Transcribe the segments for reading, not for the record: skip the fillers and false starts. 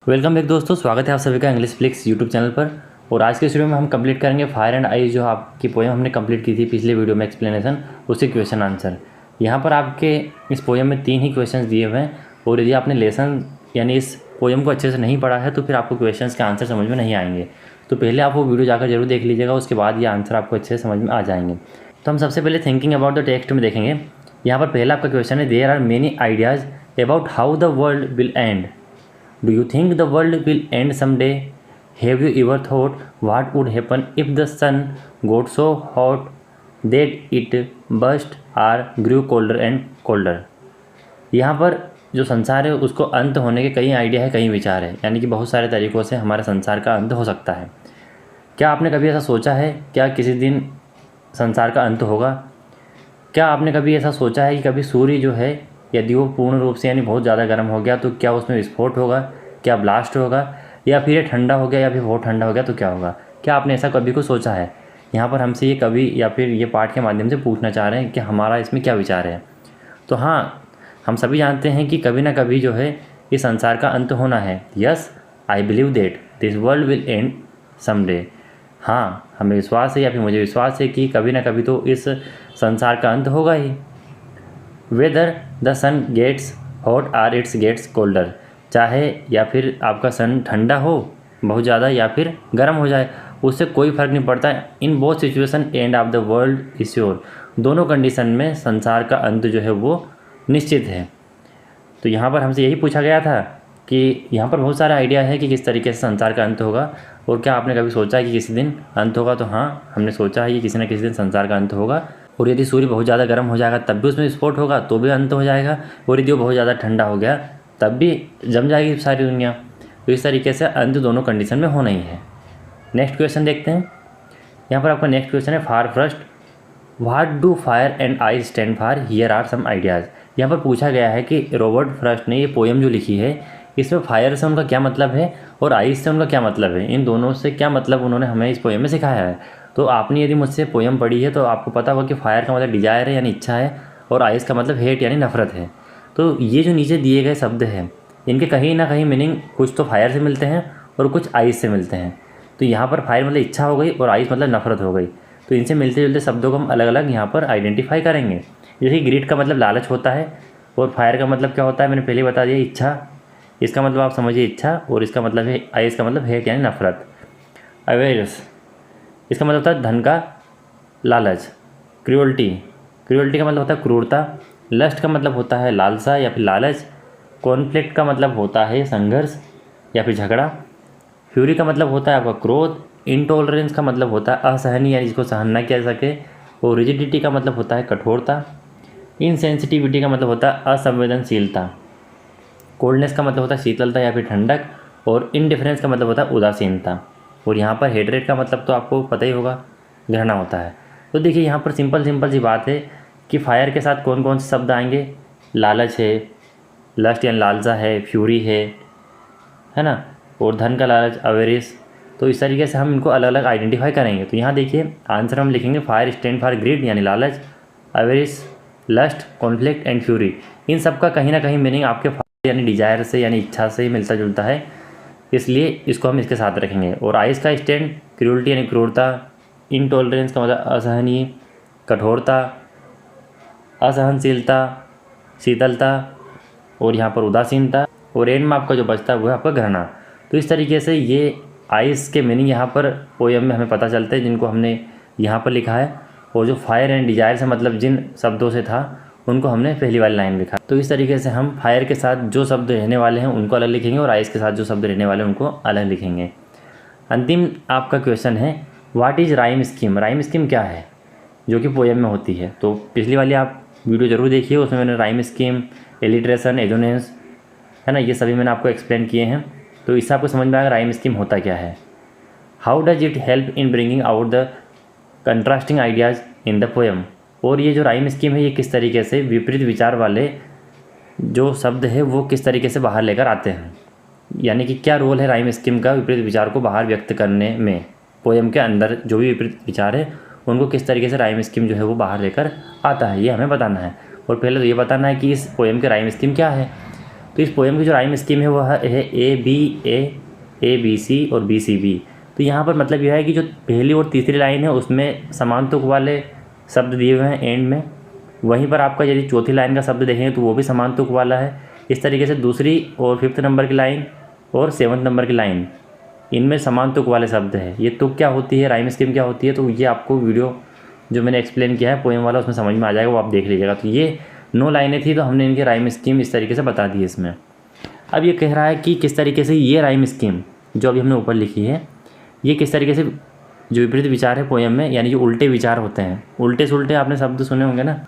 Welcome back दोस्तों, स्वागत है आप सभी का इंग्लिश फ्लिक्स यूट्यूब चैनल पर। और आज के इस वीडियो में हम कंप्लीट करेंगे फायर एंड आइस, जो आपकी पोएम हमने कंप्लीट की थी पिछले वीडियो में एक्सप्लेनेशन, उसके क्वेश्चन आंसर। यहाँ पर आपके इस पोएम में 3 ही क्वेश्चंस दिए हुए हैं और यदि आपने लेसन यानी इस पोएम को अच्छे से नहीं पढ़ा है तो फिर आपको क्वेश्चंस के आंसर समझ में नहीं आएंगे। तो पहले आप वो वीडियो जाकर जरूर देख लीजिएगा, उसके बाद ये आंसर आपको अच्छे से समझ में आ जाएंगे। तो हम सबसे पहले थिंकिंग अबाउट द टेक्स्ट में देखेंगे। यहाँ पर पहला आपका क्वेश्चन है, there are many ideas about how the world will end. Do you think the world will end someday? Have you ever thought what would happen if the sun got so hot that it burst or grew colder and colder? यहाँ पर जो संसार है उसको अंत होने के कई आइडिया है, कई विचार है, यानी कि बहुत सारे तरीक़ों से हमारे संसार का अंत हो सकता है। क्या आपने कभी ऐसा सोचा है क्या किसी दिन संसार का अंत होगा? क्या आपने कभी ऐसा सोचा है कि कभी सूर्य जो है यदि वो पूर्ण रूप से यानी बहुत ज़्यादा गर्म हो गया तो क्या उसमें विस्फोट होगा, क्या ब्लास्ट होगा, या फिर ये ठंडा हो गया या फिर बहुत ठंडा हो गया तो क्या होगा? क्या आपने ऐसा कभी को सोचा है? यहाँ पर हमसे ये कवि या फिर ये पाठ के माध्यम से पूछना चाह रहे हैं कि हमारा इसमें क्या विचार है। तो हाँ, हम सभी जानते हैं कि कभी ना कभी जो है इस संसार का अंत होना है। Yes, I believe that this world will and someday. हाँ, हमें विश्वास है या फिर मुझे विश्वास है कि कभी ना कभी तो इस संसार का अंत होगा ही। Whether the sun gets hot or it's gets colder, चाहे या फिर आपका सन ठंडा हो बहुत ज़्यादा या फिर गर्म हो जाए, उससे कोई फ़र्क नहीं पड़ता। In both situation and of the world is sure, दोनों कंडीशन में संसार का अंत जो है वो निश्चित है। तो यहाँ पर हमसे यही पूछा गया था कि यहाँ पर बहुत सारा आइडिया है कि किस तरीके से संसार का अंत होगा, और क्या आपने कभी सोचा है कि किसी दिन अंत होगा? तो हाँ, हमने सोचा है कि किसी न किसी दिन संसार का अंत होगा। और यदि सूर्य बहुत ज़्यादा गर्म हो जाएगा तब भी उसमें विस्फोट होगा, तो भी अंत हो जाएगा। और यदि वो बहुत ज़्यादा ठंडा हो गया तब भी जम जाएगी सारी दुनिया। तो इस तरीके से अंत दोनों कंडीशन में होना ही है। नेक्स्ट क्वेश्चन देखते हैं। यहाँ पर आपका नेक्स्ट क्वेश्चन है, for first what do fire and ice stand for, here are some ideas. यहाँ पर पूछा गया है कि रॉबर्ट फ्रॉस्ट ने ये पोएम जो लिखी है इसमें फायर से उनका क्या मतलब है और आइस से उनका क्या मतलब है, इन दोनों से क्या मतलब उन्होंने हमें इस पोएम में सिखाया है। तो आपने यदि मुझसे पोएम पढ़ी है तो आपको पता होगा कि फायर का मतलब डिजायर है यानी इच्छा है, और आइस का मतलब हेट यानी नफरत है। तो ये जो नीचे दिए गए शब्द हैं इनके कहीं ना कहीं मीनिंग कुछ तो फायर से मिलते हैं और कुछ आइस से मिलते हैं। तो यहाँ पर फायर मतलब इच्छा हो गई और आइस मतलब नफरत हो गई। तो इनसे मिलते जुलते शब्दों को हम अलग अलग यहाँ पर आइडेंटिफाई करेंगे। जैसे ग्रीड का मतलब लालच होता है, और फायर का मतलब क्या होता है मैंने पहले बता दिया, इच्छा। इसका मतलब आप समझिए इच्छा, और इसका मतलब है आइस का मतलब हेट यानी नफरत। अवेयरनेस, इसका मतलब होता है धन का लालच। क्रूअल्टी, क्रूअल्टी का मतलब होता है क्रूरता। लस्ट का मतलब होता है लालसा या फिर लालच। कॉन्फ्लिक्ट का मतलब होता है संघर्ष या फिर झगड़ा। फ्यूरी का मतलब होता है आपका क्रोध। इंटॉलरेंस का मतलब होता है असहनीय यानी जिसको सहन न किया जा सके। और रिजिडिटी का मतलब होता है कठोरता। इनसेंसिटिविटी का मतलब होता है असंवेदनशीलता। कोल्डनेस का मतलब होता है शीतलता या फिर ठंडक। और इनडिफरेंस का मतलब होता है उदासीनता। और यहाँ पर हेटरेट का मतलब तो आपको पता ही होगा, घृणा होता है। तो देखिए यहाँ पर सिंपल सी बात है कि फायर के साथ कौन कौन से शब्द आएंगे। लालच है, लस्ट यानी लालसा है, फ्यूरी है ना, और धन का लालच अवेरिस। तो इस तरीके से हम इनको अलग अलग आइडेंटिफाई करेंगे। तो यहाँ देखिए आंसर हम लिखेंगे, फायर स्टैंड फॉर ग्रीड यानी लालच, avarice, lust, conflict and fury. इन सब का कहीं ना कहीं मीनिंग आपके फायर यानी डिजायर से यानी इच्छा से ही मिलता जुलता है, इसलिए इसको हम इसके साथ रखेंगे। और आइस का स्टैंड क्रूअल्टी यानी क्रूरता। इनटॉलरेंस का मतलब असहनीय, कठोरता, असहनशीलता, शीतलता, और यहाँ पर उदासीनता। और एंड में आपका जो बचता है वो है आपका घृणा। तो इस तरीके से ये आइस के मीनिंग यहाँ पर पोएम में हमें पता चलते हैं, जिनको हमने यहाँ पर लिखा है। और जो फायर एंड डिजायर से मतलब जिन शब्दों से था उनको हमने पहली वाली लाइन लिखा। तो इस तरीके से हम फायर के साथ जो शब्द रहने वाले हैं उनको अलग लिखेंगे और आइस के साथ जो शब्द रहने वाले हैं उनको अलग लिखेंगे। अंतिम आपका क्वेश्चन है, what is rhyme scheme. Rhyme scheme क्या है जो कि पोएम में होती है। तो पिछली वाली आप वीडियो ज़रूर देखिए, उसमें मैंने राइम स्कीम, एलिट्रेशन, एजोनेंस है ना, ये सभी मैंने आपको एक्सप्लेन किए हैं। तो इससे आपको समझ में आएगा राइम स्कीम होता क्या है। How does it help in bringing out the contrasting ideas in the poem. और ये जो राइम स्कीम है ये किस तरीके से विपरीत विचार वाले जो शब्द है वो किस तरीके से बाहर लेकर आते हैं, यानी कि क्या रोल है राइम स्कीम का विपरीत विचार को बाहर व्यक्त करने में। पोएम के अंदर जो भी विपरीत विचार है उनको किस तरीके से राइम स्कीम जो है वो बाहर लेकर आता है, ये हमें बताना है। और पहले तो ये बताना है कि इस पोएम के राइम स्कीम क्या है। तो इस पोएम की जो राइम स्कीम है वो है ए बी सी और बी सी बी। तो यहाँ पर मतलब यह है कि जो पहली और तीसरी लाइन है उसमें समान तुक वाले शब्द दिए हुए हैं एंड में, वहीं पर आपका यदि चौथी लाइन का शब्द देखें तो वो भी समान तुक वाला है। इस तरीके से दूसरी और 5th नंबर की लाइन और 7th नंबर की लाइन, इनमें समान तुक वाले शब्द है। ये तुक क्या होती है, राइम स्कीम क्या होती है, तो ये आपको वीडियो जो मैंने एक्सप्लेन किया है पोएम वाला उसमें समझ में आ जाएगा, वो आप देख लीजिएगा। तो ये 9 लाइनें थी, तो हमने इनकी राइम स्कीम इस तरीके से बता दी है इसमें। अब ये कह रहा है कि किस तरीके से ये राइम स्कीम जो अभी हमने ऊपर लिखी है, ये किस तरीके से जो विपरीत विचार है पोएम में, यानी जो उल्टे विचार होते हैं, उल्टे सुल्टे आपने शब्द सुने होंगे ना।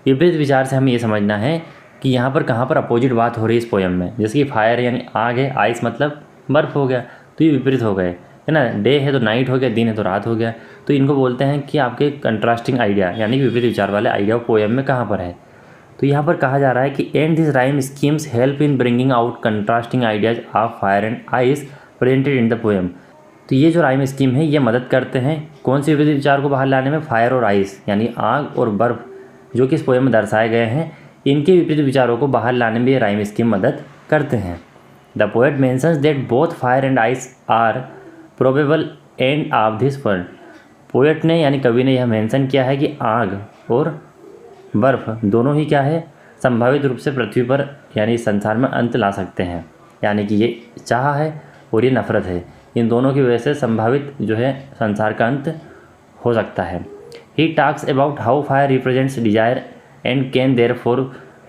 विपरीत विचार से हमें ये समझना है कि यहाँ पर कहाँ पर अपोजिट बात हो रही है इस पोएम में। जैसे कि फायर यानी आग है, आइस मतलब बर्फ़ हो गया, तो ये विपरीत हो गए, है ना। डे है तो नाइट हो गया, दिन है तो रात हो गया। तो इनको बोलते हैं कि आपके कंट्रास्टिंग आइडिया, यानी कि विपरीत विचार वाले आइडिया पोएम में कहाँ पर है। तो यहाँ पर कहा जा रहा है कि and this rhyme schemes help in bringing out contrasting ideas of fire and ice presented in the poem. तो ये जो राइम स्कीम है ये मदद करते हैं कौन से विपरीत विचार को बाहर लाने में, फायर और आइस यानी आग और बर्फ़ जो कि इस पोएम में दर्शाए गए हैं, इनके विपरीत विचारों को बाहर लाने में ये राइम स्कीम मदद करते हैं। The poet mentions that both fire and ice are probable end of this world. Poet ने यानी कवि ने यह मेंशन किया है कि आग और बर्फ़ दोनों ही क्या है, संभावित रूप से पृथ्वी पर यानी संसार में अंत ला सकते हैं। यानी कि ये चाह है और ये नफ़रत है, इन दोनों की वजह से संभावित जो है संसार का अंत हो सकता है। He talks about how fire represents desire and can therefore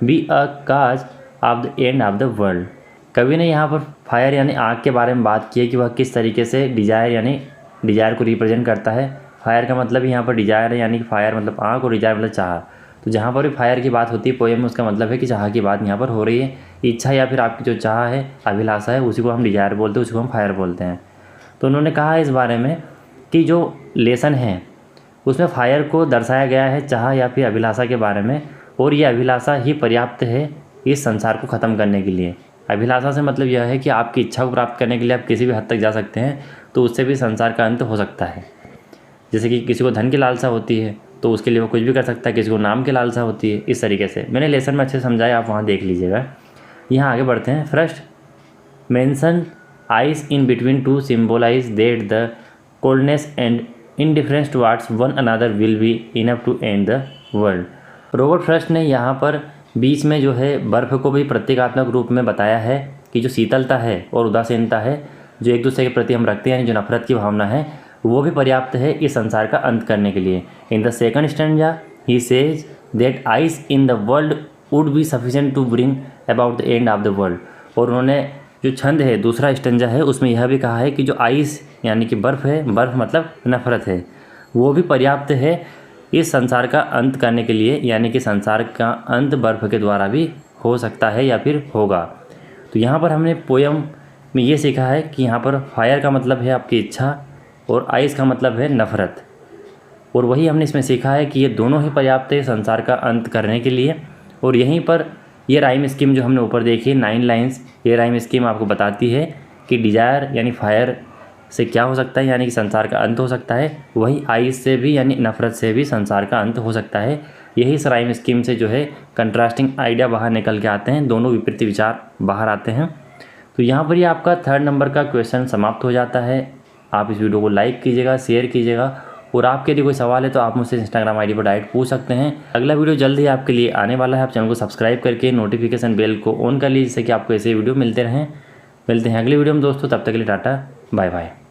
be a cause of the end of the world. कवि ने यहाँ पर फायर यानी आग के बारे में बात की है कि वह किस तरीके से डिजायर यानी डिजायर को रिप्रेजेंट करता है। फायर का मतलब यहाँ पर डिजायर है, यानी कि फायर मतलब आग और डिजायर मतलब चाह। तो जहाँ पर भी फायर की बात होती है पोएम में, उसका मतलब है कि चाह की बात यहाँ पर हो रही है। इच्छा या फिर आपकी जो चाह है, अभिलाषा है, उसी को हम डिजायर बोलते हैं, उसी को हम फायर बोलते हैं। तो उन्होंने कहा इस बारे में कि जो लेसन है उसमें फायर को दर्शाया गया है चाह या फिर अभिलाषा के बारे में, और ये अभिलाषा ही पर्याप्त है इस संसार को ख़त्म करने के लिए। अभिलाषा से मतलब यह है कि आपकी इच्छा को प्राप्त करने के लिए आप किसी भी हद तक जा सकते हैं, तो उससे भी संसार का अंत हो सकता है। जैसे कि किसी को धन की लालसा होती है तो उसके लिए वो कुछ भी कर सकता है, किसी को नाम की लालसा होती है। इस तरीके से मैंने लेसन में अच्छे से समझाया, आप वहाँ देख लीजिएगा। यहाँ आगे बढ़ते हैं। First mention ice in between two symbolise that the coldness and indifference towards one another will be enough to end the world। Robert Frost ने यहाँ पर बीच में जो है बर्फ़ को भी प्रतीकात्मक रूप में बताया है कि जो शीतलता है और उदासीनता है जो एक दूसरे के प्रति हम रखते हैं, यानी जो नफरत की भावना है, वो भी पर्याप्त है इस संसार का अंत करने के लिए। In the second stanza he says that ice in the world would be sufficient to bring about the end of the world. और उन्होंने जो छंद है, दूसरा स्टैंजा है, उसमें यह भी कहा है कि जो आइस यानी कि बर्फ़ है, बर्फ़ मतलब नफ़रत है, वो भी पर्याप्त है इस संसार का अंत करने के लिए, यानी कि संसार का अंत बर्फ़ के द्वारा भी हो सकता है या फिर होगा। तो यहाँ पर हमने पोएम में ये सीखा है कि यहाँ पर फायर का मतलब है आपकी इच्छा और आइस का मतलब है नफ़रत, और वही हमने इसमें सीखा है कि ये दोनों ही पर्याप्त है संसार का अंत करने के लिए। और यहीं पर ये राइम स्कीम जो हमने ऊपर देखी है 9 लाइन्स, ये राइम स्कीम आपको बताती है कि डिजायर यानी फायर से क्या हो सकता है, यानी कि संसार का अंत हो सकता है, वही आइस से भी यानी नफ़रत से भी संसार का अंत हो सकता है। यही इस राइम स्कीम से जो है कंट्रास्टिंग आइडिया बाहर निकल के आते हैं, दोनों विपरीत विचार बाहर आते हैं। तो यहाँ पर ये आपका 3rd नंबर का क्वेश्चन समाप्त हो जाता है। आप इस वीडियो को लाइक कीजिएगा, शेयर कीजिएगा, और आपके यदि कोई सवाल है तो आप मुझसे इंस्टाग्राम आईडी पर डायरेक्ट पूछ सकते हैं। अगला वीडियो जल्द ही आपके लिए आने वाला है। आप चैनल को सब्सक्राइब करके नोटिफिकेशन बेल को ऑन कर लीजिए, जिससे कि आपको ऐसे वीडियो मिलते रहें। मिलते हैं अगली वीडियो में दोस्तों, तब तक के लिए टाटा बाय बाय।